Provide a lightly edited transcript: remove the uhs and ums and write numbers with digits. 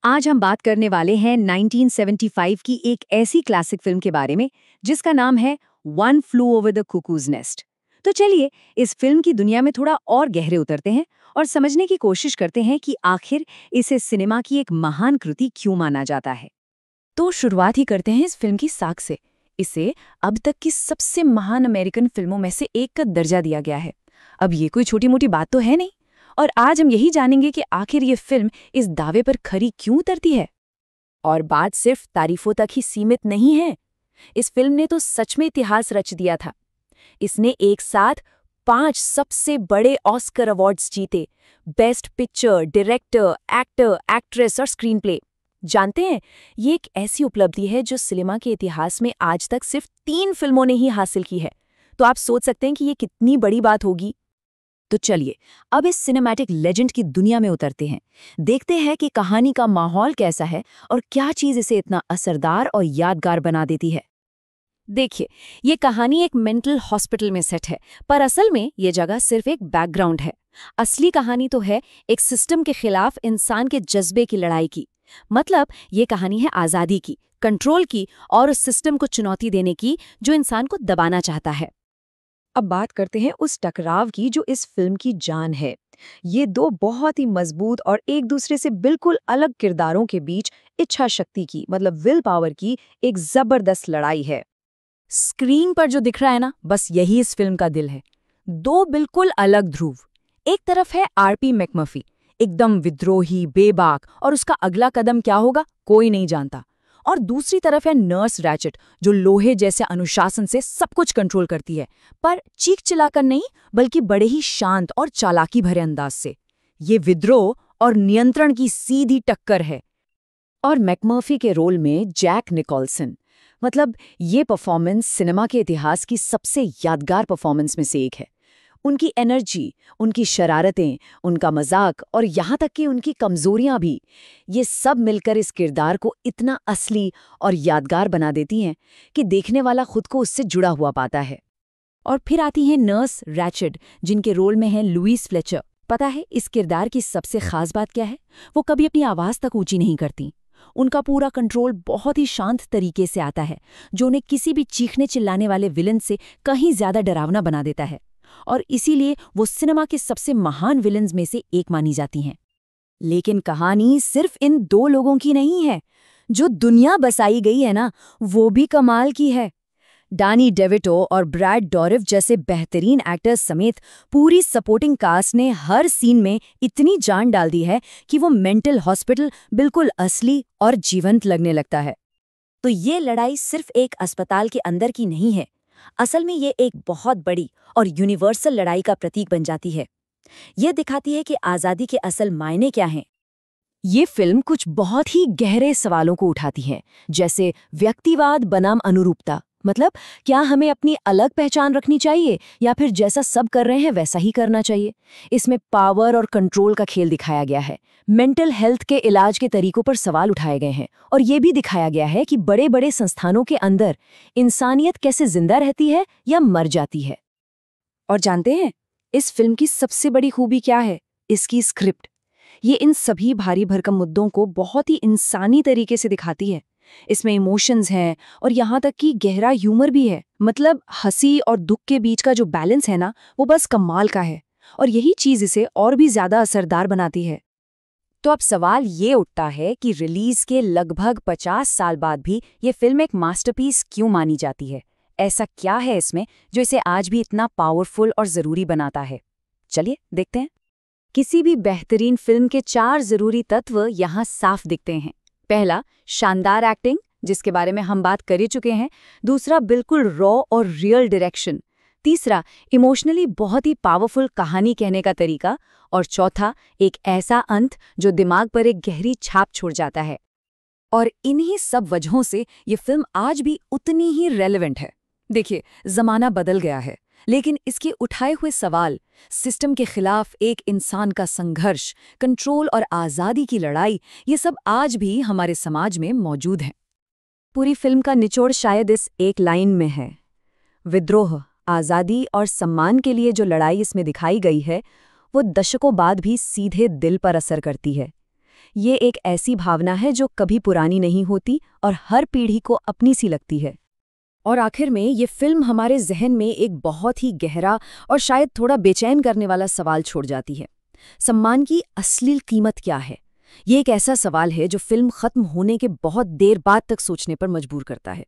आज हम बात करने वाले हैं 1975 की एक ऐसी क्लासिक फिल्म के बारे में जिसका नाम है one flu over the cuckoos nest. तो चलिए इस फिल्म की दुनिया में थोड़ा और गहरे उतरते हैं और समझने की कोशिश करते हैं कि आखिर इसे सिनेमा की एक महान कृति क्यों माना जाता है। तो शुरुआत ही करते हैं इस फिल्म की साख से। इसे अब तक की सबसे महान अमेरिकन फिल्मों में से एक का दर्जा दिया गया है। अब ये कोई छोटी मोटी बात तो है नहीं। और आज हम यही जानेंगे कि आखिर ये फिल्म इस दावे पर खरी क्यों उतरती है। और बात सिर्फ तारीफों तक ही सीमित नहीं है। इस फिल्म ने तो सच में इतिहास रच दिया था। इसने एक साथ 5 सबसे बड़े ऑस्कर अवार्ड्स जीते। Best picture, director, actor, actress और स्क्रीन प्ले। जानते हैं, ये एक ऐसी उपलब्धि है जो सिनेमा के इतिहास में आज तक सिर्फ 3 फिल्मों ने ही हासिल की है। तो आप सोच सकते हैं कि ये कितनी बड़ी बात होगी। तो चलिए अब इस सिनेमैटिक लेजेंड की दुनिया में उतरते हैं। देखते हैं कि कहानी का माहौल कैसा है और क्या चीज़ इसे इतना असरदार और यादगार बना देती है। देखिए, ये कहानी एक मेंटल हॉस्पिटल में सेट है, पर असल में ये जगह सिर्फ एक बैकग्राउंड है। असली कहानी तो है एक सिस्टम के खिलाफ इंसान के जज्बे की लड़ाई की। मतलब ये कहानी है आज़ादी की, कंट्रोल की और उस सिस्टम को चुनौती देने की जो इंसान को दबाना चाहता है। अब बात करते हैं उस टकराव की जो इस फिल्म की जान है। ये दो बहुत ही मजबूत और एक दूसरे से बिल्कुल अलग किरदारों के बीच इच्छा शक्ति की मतलब विल पावर की एक जबरदस्त लड़ाई है। स्क्रीन पर जो दिख रहा है ना, बस यही इस फिल्म का दिल है। 2 बिल्कुल अलग ध्रुव। एक तरफ है आरपी मैकमर्फी, एकदम विद्रोही, बेबाक, और उसका अगला कदम क्या होगा कोई नहीं जानता। और दूसरी तरफ है नर्स रैचेट, जो लोहे जैसे अनुशासन से सब कुछ कंट्रोल करती है, पर चीख चिल्लाकर नहीं, बल्कि बड़े ही शांत और चालाकी भरे अंदाज से। ये विद्रोह और नियंत्रण की सीधी टक्कर है। और मैकमर्फी के रोल में जैक निकोलसन, मतलब ये परफॉर्मेंस सिनेमा के इतिहास की सबसे यादगार परफॉर्मेंस में से एक है। उनकी एनर्जी, उनकी शरारतें, उनका मजाक और यहाँ तक कि उनकी कमजोरियां भी, ये सब मिलकर इस किरदार को इतना असली और यादगार बना देती हैं कि देखने वाला खुद को उससे जुड़ा हुआ पाता है। और फिर आती है नर्स रैचेट, जिनके रोल में है लुइस फ्लेचर। पता है इस किरदार की सबसे खास बात क्या है? वो कभी अपनी आवाज तक ऊंची नहीं करती। उनका पूरा कंट्रोल बहुत ही शांत तरीके से आता है, जो उन्हें किसी भी चीखने चिल्लाने वाले विलन से कहीं ज्यादा डरावना बना देता है। और इसीलिए वो सिनेमा के सबसे महान विलन्स में से एक मानी जाती हैं। लेकिन कहानी सिर्फ इन 2 लोगों की नहीं है। जो दुनिया बसाई गई है ना, वो भी कमाल की है। डानी डेविटो और ब्रैड डॉरिफ जैसे बेहतरीन एक्टर्स समेत पूरी सपोर्टिंग कास्ट ने हर सीन में इतनी जान डाल दी है कि वो मेंटल हॉस्पिटल बिल्कुल असली और जीवंत लगने लगता है। तो ये लड़ाई सिर्फ एक अस्पताल के अंदर की नहीं है। असल में ये एक बहुत बड़ी और यूनिवर्सल लड़ाई का प्रतीक बन जाती है। ये दिखाती है कि आज़ादी के असल मायने क्या हैं। ये फिल्म कुछ बहुत ही गहरे सवालों को उठाती है, जैसे व्यक्तिवाद बनाम अनुरूपता। मतलब क्या हमें अपनी अलग पहचान रखनी चाहिए या फिर जैसा सब कर रहे हैं वैसा ही करना चाहिए। इसमें पावर और कंट्रोल का खेल दिखाया गया है। मेंटल हेल्थ के इलाज के तरीकों पर सवाल उठाए गए हैं और ये भी दिखाया गया है कि बड़े बड़े संस्थानों के अंदर इंसानियत कैसे जिंदा रहती है या मर जाती है। और जानते हैं इस फिल्म की सबसे बड़ी खूबी क्या है? इसकी स्क्रिप्ट। ये इन सभी भारी भरकम मुद्दों को बहुत ही इंसानी तरीके से दिखाती है। इसमें इमोशंस हैं और यहाँ तक कि गहरा ह्यूमर भी है। मतलब हंसी और दुख के बीच का जो बैलेंस है ना, वो बस कमाल का है। और यही चीज़ इसे और भी ज़्यादा असरदार बनाती है। तो अब सवाल ये उठता है कि रिलीज के लगभग 50 साल बाद भी ये फिल्म एक मास्टरपीस क्यों मानी जाती है? ऐसा क्या है इसमें जो इसे आज भी इतना पावरफुल और ज़रूरी बनाता है? चलिए देखते हैं। किसी भी बेहतरीन फिल्म के 4 ज़रूरी तत्व यहाँ साफ दिखते हैं। पहला, शानदार एक्टिंग, जिसके बारे में हम बात कर ही चुके हैं। दूसरा, बिल्कुल रॉ और रियल डायरेक्शन। तीसरा, इमोशनली बहुत ही पावरफुल कहानी कहने का तरीका। और चौथा, एक ऐसा अंत जो दिमाग पर एक गहरी छाप छोड़ जाता है। और इन्हीं सब वजहों से ये फिल्म आज भी उतनी ही रेलेवेंट है। देखिए, ज़माना बदल गया है, लेकिन इसके उठाए हुए सवाल, सिस्टम के खिलाफ एक इंसान का संघर्ष, कंट्रोल और आज़ादी की लड़ाई, ये सब आज भी हमारे समाज में मौजूद हैं। पूरी फिल्म का निचोड़ शायद इस एक लाइन में है। विद्रोह, आज़ादी और सम्मान के लिए जो लड़ाई इसमें दिखाई गई है, वो दशकों बाद भी सीधे दिल पर असर करती है। ये एक ऐसी भावना है जो कभी पुरानी नहीं होती और हर पीढ़ी को अपनी सी लगती है। और आखिर में ये फिल्म हमारे जहन में एक बहुत ही गहरा और शायद थोड़ा बेचैन करने वाला सवाल छोड़ जाती है। सम्मान की असली कीमत क्या है? ये एक ऐसा सवाल है जो फिल्म खत्म होने के बहुत देर बाद तक सोचने पर मजबूर करता है।